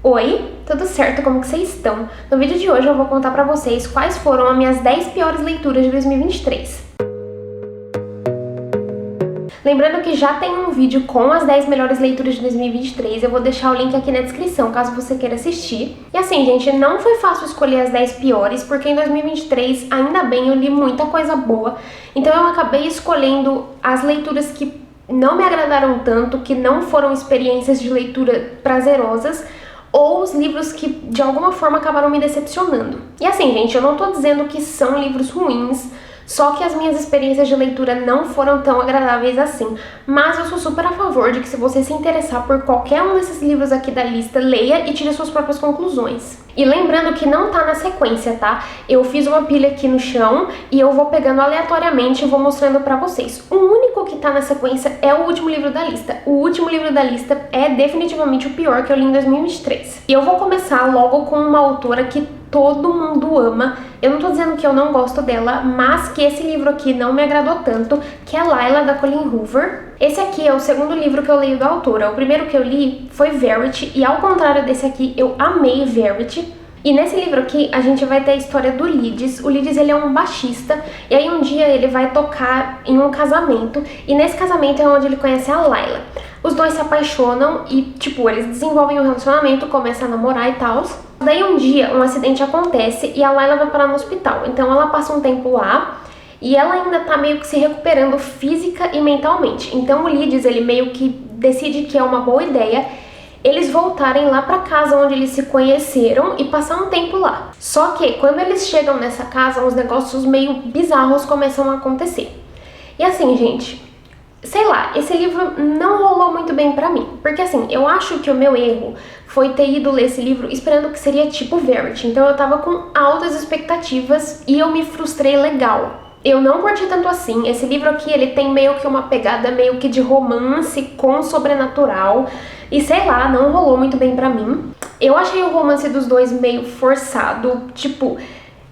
Oi, tudo certo? Como que vocês estão? No vídeo de hoje eu vou contar pra vocês quais foram as minhas 10 piores leituras de 2023. Lembrando que já tem um vídeo com as 10 melhores leituras de 2023, eu vou deixar o link aqui na descrição, caso você queira assistir. E assim, gente, não foi fácil escolher as 10 piores, porque em 2023, ainda bem, eu li muita coisa boa. Então eu acabei escolhendo as leituras que não me agradaram tanto, que não foram experiências de leitura prazerosas, ou os livros que de alguma forma acabaram me decepcionando. E assim, gente, eu não tô dizendo que são livros ruins, só que as minhas experiências de leitura não foram tão agradáveis assim. Mas eu sou super a favor de que, se você se interessar por qualquer um desses livros aqui da lista, leia e tire suas próprias conclusões. E lembrando que não tá na sequência, tá? Eu fiz uma pilha aqui no chão e eu vou pegando aleatoriamente e vou mostrando pra vocês. O único que tá na sequência é o último livro da lista. O último livro da lista é definitivamente o pior que eu li em 2023. E eu vou começar logo com uma autora que todo mundo ama. Eu não tô dizendo que eu não gosto dela, mas que esse livro aqui não me agradou tanto, que é Lila, da Colleen Hoover. Esse aqui é o segundo livro que eu leio da autora. O primeiro que eu li foi Verity, e ao contrário desse aqui, eu amei Verity. E nesse livro aqui, a gente vai ter a história do Leeds. O Leeds, ele é um baixista, e aí um dia ele vai tocar em um casamento, e nesse casamento é onde ele conhece a Lila. Os dois se apaixonam e, tipo, eles desenvolvem um relacionamento, começam a namorar e tal. Daí um dia, um acidente acontece e a Lila vai parar no hospital. Então ela passa um tempo lá e ela ainda tá meio que se recuperando física e mentalmente. Então o Leeds, ele meio que decide que é uma boa ideia eles voltarem lá pra casa onde eles se conheceram e passar um tempo lá. Só que quando eles chegam nessa casa, uns negócios meio bizarros começam a acontecer. E assim, gente, sei lá, esse livro não rolou muito bem pra mim. Porque assim, eu acho que o meu erro foi ter ido ler esse livro esperando que seria tipo Verity. Então eu tava com altas expectativas e eu me frustrei legal. Eu não curti tanto assim. Esse livro aqui, ele tem meio que uma pegada meio que de romance com sobrenatural. E sei lá, não rolou muito bem pra mim. Eu achei o romance dos dois meio forçado. Tipo,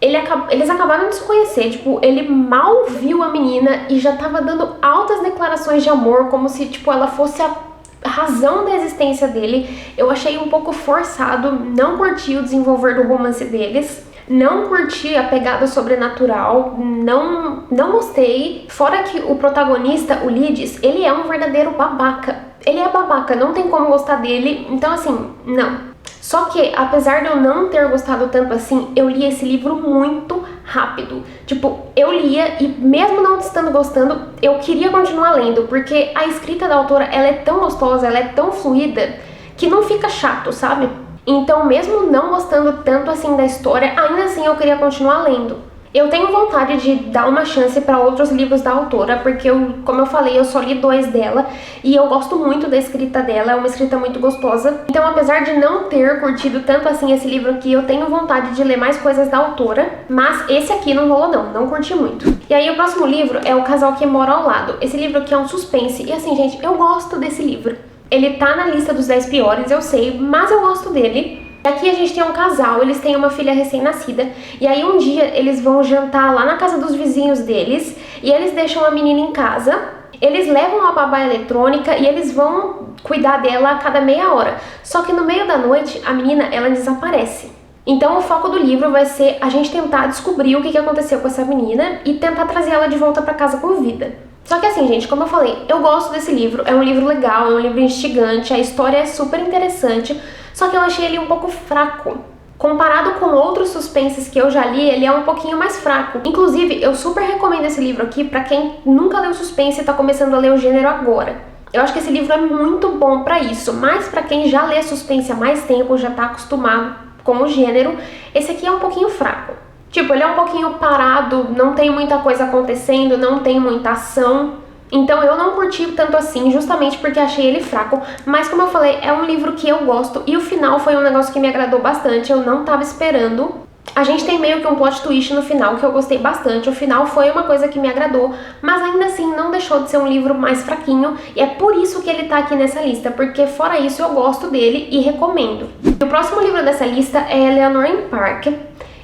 eles acabaram de se conhecer. Tipo, ele mal viu a menina e já tava dando altas declarações de amor, como se, tipo, ela fosse a razão da existência dele. Eu achei um pouco forçado. Não curti o desenvolver do romance deles. Não curti a pegada sobrenatural, não gostei. Fora que o protagonista, o Leeds, ele é um verdadeiro babaca. Ele é babaca, não tem como gostar dele, então assim, não. Só que, apesar de eu não ter gostado tanto assim, eu li esse livro muito rápido. Tipo, eu lia e mesmo não estando gostando, eu queria continuar lendo, porque a escrita da autora, ela é tão gostosa, ela é tão fluida, que não fica chato, sabe? Então, mesmo não gostando tanto assim da história, ainda assim eu queria continuar lendo. Eu tenho vontade de dar uma chance para outros livros da autora, porque como eu falei, eu só li 2 dela e eu gosto muito da escrita dela, é uma escrita muito gostosa. Então, apesar de não ter curtido tanto assim esse livro aqui, eu tenho vontade de ler mais coisas da autora, mas esse aqui não rolou não curti muito. E aí o próximo livro é O Casal que Mora ao Lado. Esse livro aqui é um suspense e assim, gente, eu gosto desse livro. Ele tá na lista dos 10 piores, eu sei, mas eu gosto dele. Aqui a gente tem um casal, eles têm uma filha recém-nascida, e aí um dia eles vão jantar lá na casa dos vizinhos deles, e eles deixam a menina em casa, eles levam a babá eletrônica e eles vão cuidar dela a cada meia hora. Só que no meio da noite, a menina, ela desaparece. Então o foco do livro vai ser a gente tentar descobrir o que aconteceu com essa menina e tentar trazer ela de volta pra casa com vida. Só que assim, gente, como eu falei, eu gosto desse livro, é um livro legal, é um livro instigante, a história é super interessante, só que eu achei ele um pouco fraco. Comparado com outros suspenses que eu já li, ele é um pouquinho mais fraco. Inclusive, eu super recomendo esse livro aqui pra quem nunca leu suspense e tá começando a ler o gênero agora. Eu acho que esse livro é muito bom pra isso, mas pra quem já lê suspense há mais tempo, já tá acostumado com o gênero, esse aqui é um pouquinho fraco. Tipo, ele é um pouquinho parado, não tem muita coisa acontecendo, não tem muita ação. Então eu não curti tanto assim, justamente porque achei ele fraco. Mas como eu falei, é um livro que eu gosto e o final foi um negócio que me agradou bastante, eu não tava esperando. A gente tem meio que um plot twist no final que eu gostei bastante, o final foi uma coisa que me agradou, mas ainda assim não deixou de ser um livro mais fraquinho e é por isso que ele tá aqui nessa lista, porque fora isso eu gosto dele e recomendo. O próximo livro dessa lista é Eleanor in Park.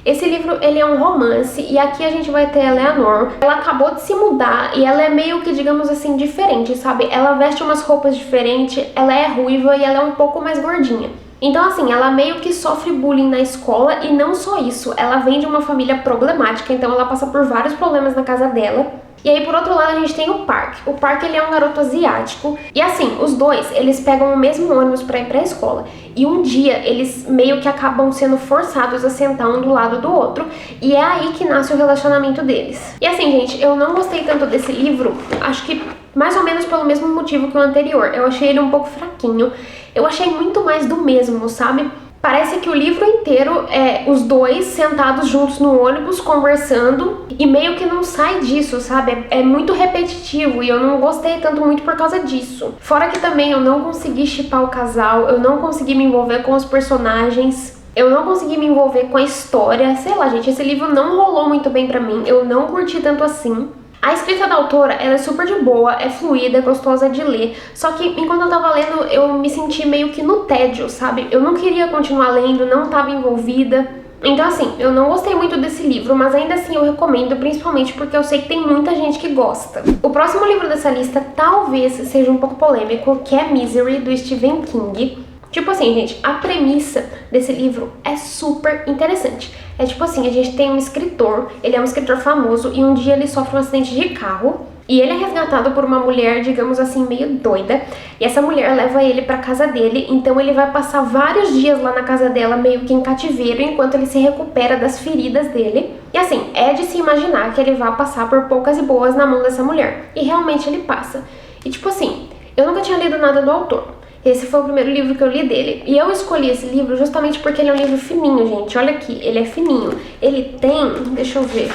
Esse livro, ele é um romance e aqui a gente vai ter a Eleanor. Ela acabou de se mudar e ela é meio que, digamos assim, diferente, sabe? Ela veste umas roupas diferentes, ela é ruiva e ela é um pouco mais gordinha. Então, assim, ela meio que sofre bullying na escola e não só isso, ela vem de uma família problemática, então ela passa por vários problemas na casa dela. E aí, por outro lado, a gente tem o Park. O Park, ele é um garoto asiático. E assim, os dois, eles pegam o mesmo ônibus pra ir pra escola. E um dia, eles meio que acabam sendo forçados a sentar um do lado do outro. E é aí que nasce o relacionamento deles. E assim, gente, eu não gostei tanto desse livro. Acho que mais ou menos pelo mesmo motivo que o anterior. Eu achei ele um pouco fraquinho. Eu achei muito mais do mesmo, sabe? Parece que o livro inteiro é os dois sentados juntos no ônibus conversando e meio que não sai disso, sabe? É muito repetitivo e eu não gostei tanto muito por causa disso. Fora que também eu não consegui shippar o casal, eu não consegui me envolver com os personagens, eu não consegui me envolver com a história. Sei lá, gente, esse livro não rolou muito bem pra mim, eu não curti tanto assim. A escrita da autora, ela é super de boa, é fluida, é gostosa de ler, só que enquanto eu tava lendo, eu me senti meio que no tédio, sabe? Eu não queria continuar lendo, não tava envolvida. Então assim, eu não gostei muito desse livro, mas ainda assim eu recomendo, principalmente porque eu sei que tem muita gente que gosta. O próximo livro dessa lista talvez seja um pouco polêmico, que é Misery, do Stephen King. Tipo assim, gente, a premissa desse livro é super interessante. É tipo assim, a gente tem um escritor, ele é um escritor famoso e um dia ele sofre um acidente de carro e ele é resgatado por uma mulher, digamos assim, meio doida. E essa mulher leva ele pra casa dele, então ele vai passar vários dias lá na casa dela, meio que em cativeiro, enquanto ele se recupera das feridas dele. E assim, é de se imaginar que ele vai passar por poucas e boas na mão dessa mulher. E realmente ele passa. E tipo assim, eu nunca tinha lido nada do autor. Esse foi o primeiro livro que eu li dele. E eu escolhi esse livro justamente porque ele é um livro fininho, gente. Olha aqui, ele é fininho. Ele tem, deixa eu ver,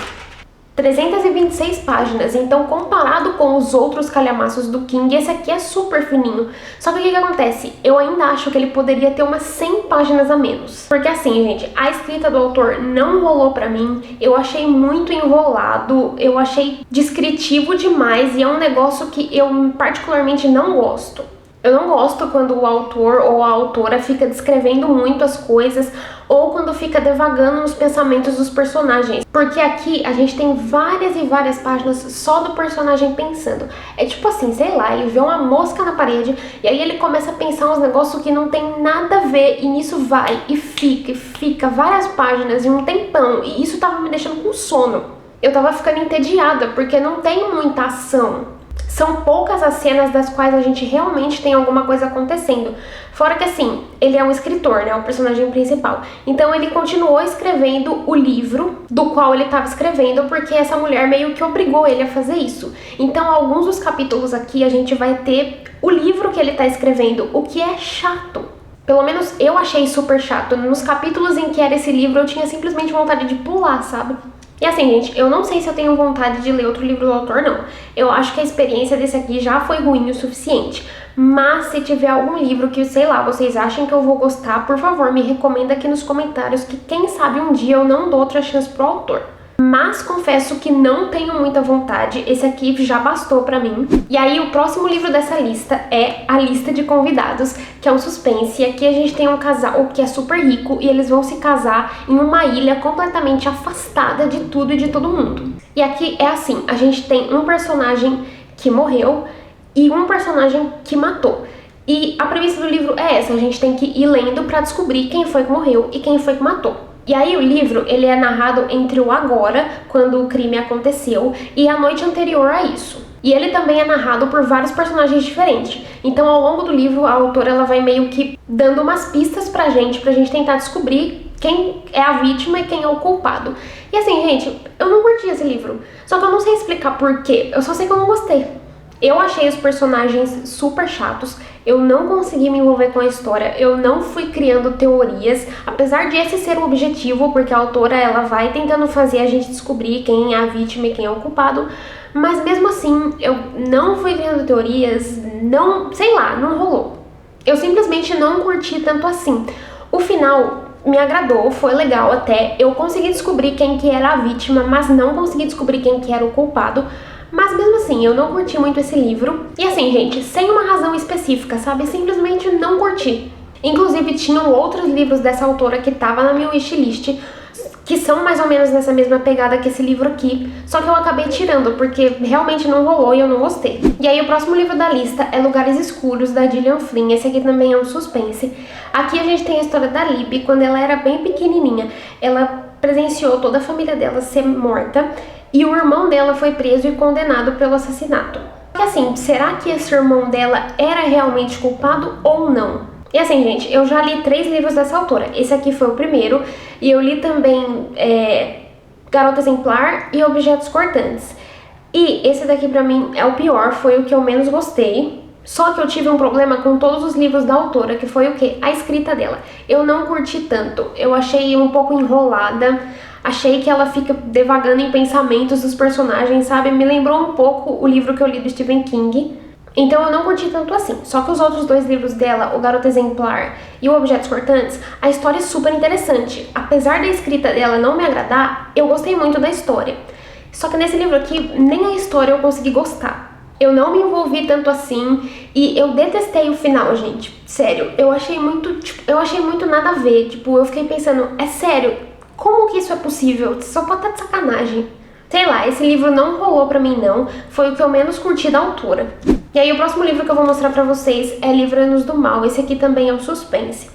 326 páginas. Então, comparado com os outros calhamaços do King, esse aqui é super fininho. Só que o que acontece? Eu ainda acho que ele poderia ter umas 100 páginas a menos. Porque assim, gente, a escrita do autor não rolou pra mim. Eu achei muito enrolado. Eu achei descritivo demais. E é um negócio que eu particularmente não gosto. Eu não gosto quando o autor ou a autora fica descrevendo muito as coisas ou quando fica devagando nos pensamentos dos personagens. Porque aqui a gente tem várias e várias páginas só do personagem pensando. É tipo assim, sei lá, ele vê uma mosca na parede e aí ele começa a pensar uns negócios que não tem nada a ver e nisso vai e fica várias páginas e um tempão. E isso tava me deixando com sono. Eu tava ficando entediada porque não tem muita ação. São poucas as cenas das quais a gente realmente tem alguma coisa acontecendo. Fora que assim, ele é um escritor, né, o personagem principal. Então ele continuou escrevendo o livro do qual ele estava escrevendo, porque essa mulher meio que obrigou ele a fazer isso. Então alguns dos capítulos aqui a gente vai ter o livro que ele está escrevendo, o que é chato. Pelo menos eu achei super chato. Nos capítulos em que era esse livro eu tinha simplesmente vontade de pular, sabe? E assim, gente, eu não sei se eu tenho vontade de ler outro livro do autor, não. Eu acho que a experiência desse aqui já foi ruim o suficiente. Mas se tiver algum livro que, sei lá, vocês acham que eu vou gostar, por favor, me recomenda aqui nos comentários que quem sabe um dia eu não dou outra chance pro autor. Mas confesso que não tenho muita vontade, esse aqui já bastou pra mim. E aí o próximo livro dessa lista é A Lista de Convidados, que é um suspense. E aqui a gente tem um casal que é super rico e eles vão se casar em uma ilha completamente afastada de tudo e de todo mundo. E aqui é assim, a gente tem um personagem que morreu e um personagem que matou. E a premissa do livro é essa, a gente tem que ir lendo pra descobrir quem foi que morreu e quem foi que matou. E aí o livro, ele é narrado entre o agora, quando o crime aconteceu, e a noite anterior a isso. E ele também é narrado por vários personagens diferentes. Então, ao longo do livro, a autora ela vai meio que dando umas pistas pra gente tentar descobrir quem é a vítima e quem é o culpado. E assim, gente, eu não curti esse livro. Só que eu não sei explicar por quê. Eu só sei que eu não gostei. Eu achei os personagens super chatos, eu não consegui me envolver com a história, eu não fui criando teorias, apesar de esse ser o objetivo, porque a autora ela vai tentando fazer a gente descobrir quem é a vítima e quem é o culpado, mas mesmo assim eu não fui criando teorias, não, sei lá, não rolou. Eu simplesmente não curti tanto assim. O final me agradou, foi legal até, eu consegui descobrir quem que era a vítima, mas não consegui descobrir quem que era o culpado. Mas mesmo assim, eu não curti muito esse livro. E assim, gente, sem uma razão específica, sabe? Simplesmente não curti. Inclusive, tinham outros livros dessa autora que tava na minha wishlist que são mais ou menos nessa mesma pegada que esse livro aqui, só que eu acabei tirando, porque realmente não rolou e eu não gostei. E aí o próximo livro da lista é Lugares Escuros, da Gillian Flynn. Esse aqui também é um suspense. Aqui a gente tem a história da Libby, quando ela era bem pequenininha. Ela presenciou toda a família dela ser morta, e o irmão dela foi preso e condenado pelo assassinato. E assim, será que esse irmão dela era realmente culpado ou não? E assim, gente, eu já li 3 livros dessa autora. Esse aqui foi o primeiro, e eu li também Garota Exemplar e Objetos Cortantes. E esse daqui pra mim é o pior, foi o que eu menos gostei. Só que eu tive um problema com todos os livros da autora, que foi o quê? A escrita dela. Eu não curti tanto, eu achei um pouco enrolada, achei que ela fica devagando em pensamentos dos personagens, sabe? Me lembrou um pouco o livro que eu li do Stephen King. Então eu não curti tanto assim. Só que os outros 2 livros dela, O Garota Exemplar e O Objetos Cortantes, a história é super interessante. Apesar da escrita dela não me agradar, eu gostei muito da história. Só que nesse livro aqui, nem a história eu consegui gostar. Eu não me envolvi tanto assim e eu detestei o final, gente. Sério, eu achei muito nada a ver. Tipo, eu fiquei pensando, é sério, como que isso é possível? Só pode estar de sacanagem. Sei lá, esse livro não rolou pra mim não, foi o que eu menos curti da autora. E aí o próximo livro que eu vou mostrar pra vocês é Livra-nos do Mal. Esse aqui também é um suspense.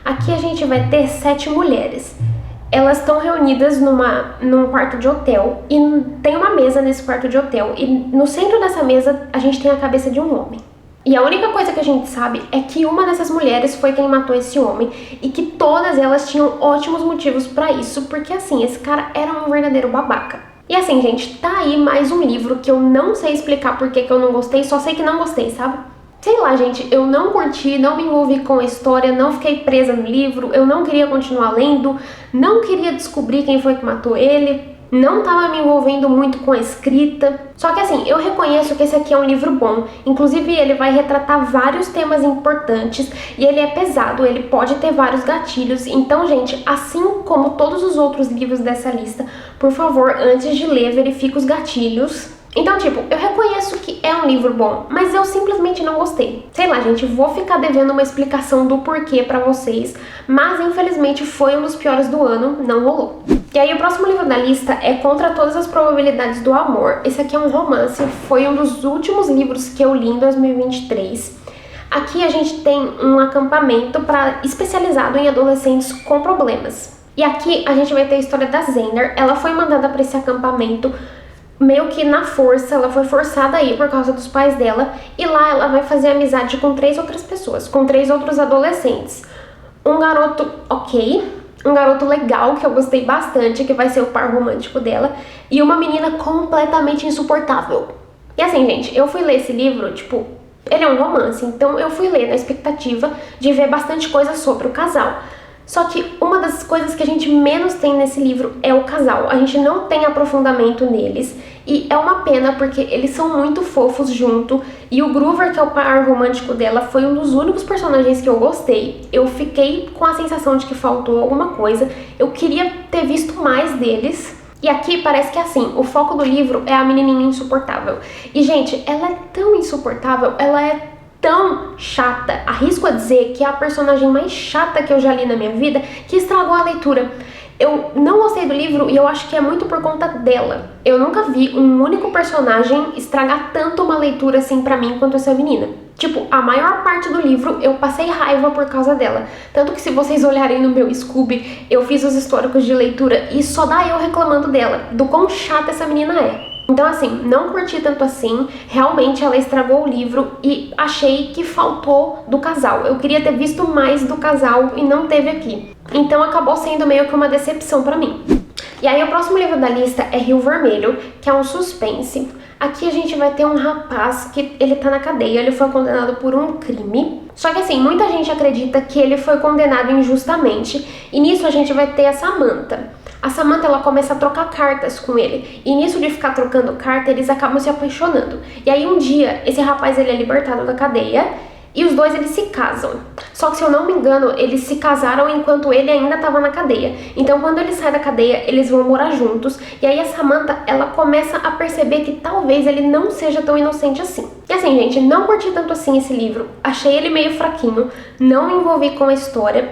Aqui a gente vai ter 7 mulheres. Elas estão reunidas num quarto de hotel e tem uma mesa nesse quarto de hotel, e no centro dessa mesa a gente tem a cabeça de um homem. E a única coisa que a gente sabe é que uma dessas mulheres foi quem matou esse homem e que todas elas tinham ótimos motivos pra isso, porque assim, esse cara era um verdadeiro babaca. E assim, gente, tá aí mais um livro que eu não sei explicar por que eu não gostei, só sei que não gostei, sabe? Sei lá, gente, eu não curti, não me envolvi com a história, não fiquei presa no livro, eu não queria continuar lendo, não queria descobrir quem foi que matou ele, não tava me envolvendo muito com a escrita. Só que assim, eu reconheço que esse aqui é um livro bom, inclusive ele vai retratar vários temas importantes e ele é pesado, ele pode ter vários gatilhos. Então, gente, assim como todos os outros livros dessa lista, por favor, antes de ler, verifique os gatilhos. Então, tipo, eu reconheço que é um livro bom, mas eu simplesmente não gostei. Sei lá, gente, vou ficar devendo uma explicação do porquê pra vocês, mas infelizmente foi um dos piores do ano, não rolou. E aí o próximo livro da lista é Contra Todas as Probabilidades do Amor. Esse aqui é um romance, foi um dos últimos livros que eu li em 2023. Aqui a gente tem um acampamento especializado em adolescentes com problemas. E aqui a gente vai ter a história da Xander. Ela foi mandada para esse acampamento meio que na força, ela foi forçada a ir por causa dos pais dela, e lá ela vai fazer amizade com 3 outras pessoas, com 3 outros adolescentes. Um garoto ok, um garoto legal, que eu gostei bastante, que vai ser o par romântico dela, e uma menina completamente insuportável. E assim, gente, eu fui ler esse livro, tipo, ele é um romance, então eu fui ler na expectativa de ver bastante coisa sobre o casal. Só que uma das coisas que a gente menos tem nesse livro é o casal. A gente não tem aprofundamento neles, e é uma pena porque eles são muito fofos junto, e o Groover, que é o par romântico dela, foi um dos únicos personagens que eu gostei. Eu fiquei com a sensação de que faltou alguma coisa, eu queria ter visto mais deles. E aqui parece que é assim, o foco do livro é a menininha insuportável. E gente, ela é tão insuportável, ela é tão chata, arrisco a dizer que é a personagem mais chata que eu já li na minha vida, que estragou a leitura. Eu não gostei do livro e eu acho que é muito por conta dela. Eu nunca vi um único personagem estragar tanto uma leitura assim pra mim quanto essa menina. Tipo, a maior parte do livro eu passei raiva por causa dela. Tanto que se vocês olharem no meu Scooby, eu fiz os históricos de leitura e só dá eu reclamando dela, do quão chata essa menina é. Então assim, não curti tanto assim, realmente ela estragou o livro e achei que faltou do casal. Eu queria ter visto mais do casal e não teve aqui. Então acabou sendo meio que uma decepção pra mim. E aí o próximo livro da lista é Rio Vermelho, que é um suspense. Aqui a gente vai ter um rapaz que ele tá na cadeia, ele foi condenado por um crime. Só que assim, muita gente acredita que ele foi condenado injustamente, e nisso a gente vai ter a Samantha. A Samantha, ela começa a trocar cartas com ele, e nisso de ficar trocando carta, eles acabam se apaixonando. E aí um dia, esse rapaz ele é libertado da cadeia, e os dois eles se casam. Só que se eu não me engano, eles se casaram enquanto ele ainda estava na cadeia. Então quando ele sai da cadeia, eles vão morar juntos. E aí a Samantha, ela começa a perceber que talvez ele não seja tão inocente assim. E assim, gente, não curti tanto assim esse livro. Achei ele meio fraquinho, não me envolvi com a história.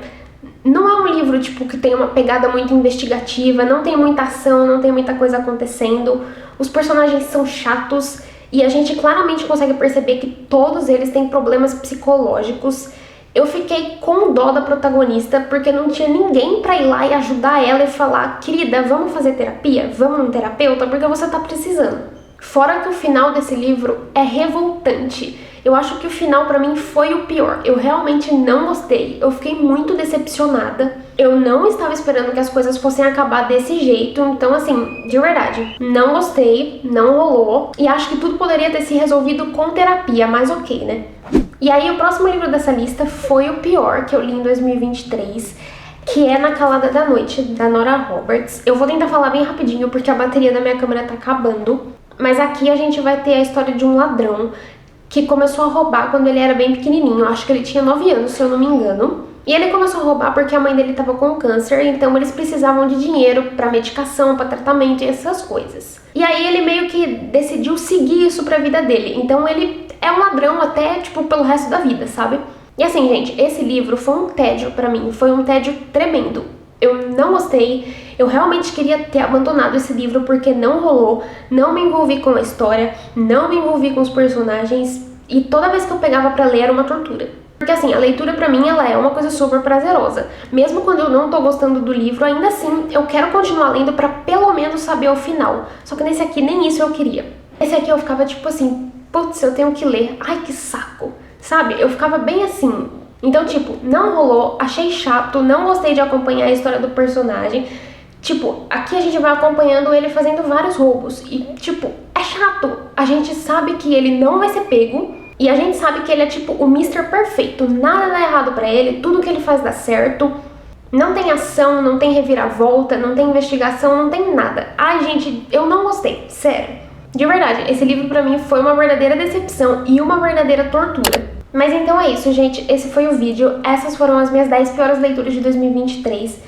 Não é um livro livro, tipo, que tem uma pegada muito investigativa, não tem muita ação, não tem muita coisa acontecendo, os personagens são chatos e a gente claramente consegue perceber que todos eles têm problemas psicológicos. Eu fiquei com dó da protagonista porque não tinha ninguém pra ir lá e ajudar ela e falar: querida, vamos fazer terapia? Vamos num terapeuta? Porque você tá precisando. Fora que o final desse livro é revoltante. Eu acho que o final pra mim foi o pior. Eu realmente não gostei. Eu fiquei muito decepcionada. Eu não estava esperando que as coisas fossem acabar desse jeito. Então, assim, de verdade, não gostei, não rolou. E acho que tudo poderia ter se resolvido com terapia, mas ok, né? E aí, o próximo livro dessa lista foi o pior que eu li em 2023, que é Na Calada da Noite, da Nora Roberts. Eu vou tentar falar bem rapidinho, porque a bateria da minha câmera tá acabando. Mas aqui a gente vai ter a história de um ladrão que começou a roubar quando ele era bem pequenininho. Acho que ele tinha 9 anos, se eu não me engano. E ele começou a roubar porque a mãe dele estava com câncer, então eles precisavam de dinheiro para medicação, para tratamento e essas coisas. E aí ele meio que decidiu seguir isso pra vida dele. Então ele é um ladrão até, tipo, pelo resto da vida, sabe? E assim, gente, esse livro foi um tédio pra mim, foi um tédio tremendo. Eu não gostei, eu realmente queria ter abandonado esse livro porque não rolou, não me envolvi com a história, não me envolvi com os personagens e toda vez que eu pegava pra ler era uma tortura. Porque assim, a leitura pra mim ela é uma coisa super prazerosa. Mesmo quando eu não tô gostando do livro, ainda assim eu quero continuar lendo pra pelo menos saber o final. Só que nesse aqui nem isso eu queria. Esse aqui eu ficava tipo assim, putz, eu tenho que ler, ai que saco, sabe? Eu ficava bem assim. Então, tipo, não rolou, achei chato, não gostei de acompanhar a história do personagem. Tipo, aqui a gente vai acompanhando ele fazendo vários roubos e, tipo, é chato. A gente sabe que ele não vai ser pego e a gente sabe que ele é, tipo, o Mr. Perfeito. Nada dá errado pra ele, tudo que ele faz dá certo. Não tem ação, não tem reviravolta, não tem investigação, não tem nada. Ai, gente, eu não gostei, sério. De verdade, esse livro pra mim foi uma verdadeira decepção e uma verdadeira tortura. Mas então é isso, gente. Esse foi o vídeo. Essas foram as minhas 10 piores leituras de 2023.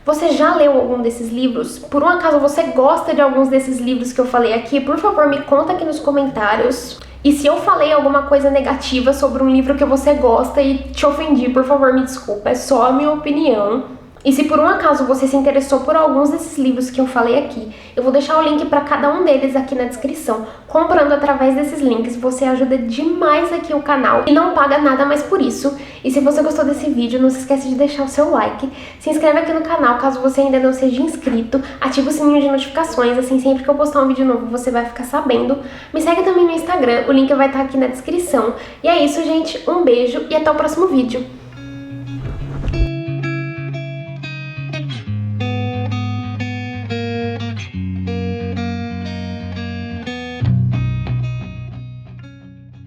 Você já leu algum desses livros? Por um acaso você gosta de alguns desses livros que eu falei aqui? Por favor, me conta aqui nos comentários. E se eu falei alguma coisa negativa sobre um livro que você gosta e te ofendi, por favor, me desculpa. É só a minha opinião. E se por um acaso você se interessou por alguns desses livros que eu falei aqui, eu vou deixar o link para cada um deles aqui na descrição. Comprando através desses links, você ajuda demais aqui o canal e não paga nada mais por isso. E se você gostou desse vídeo, não se esquece de deixar o seu like, se inscreve aqui no canal caso você ainda não seja inscrito, ativa o sininho de notificações, assim sempre que eu postar um vídeo novo você vai ficar sabendo. Me segue também no Instagram, o link vai estar aqui na descrição. E é isso, gente, um beijo e até o próximo vídeo.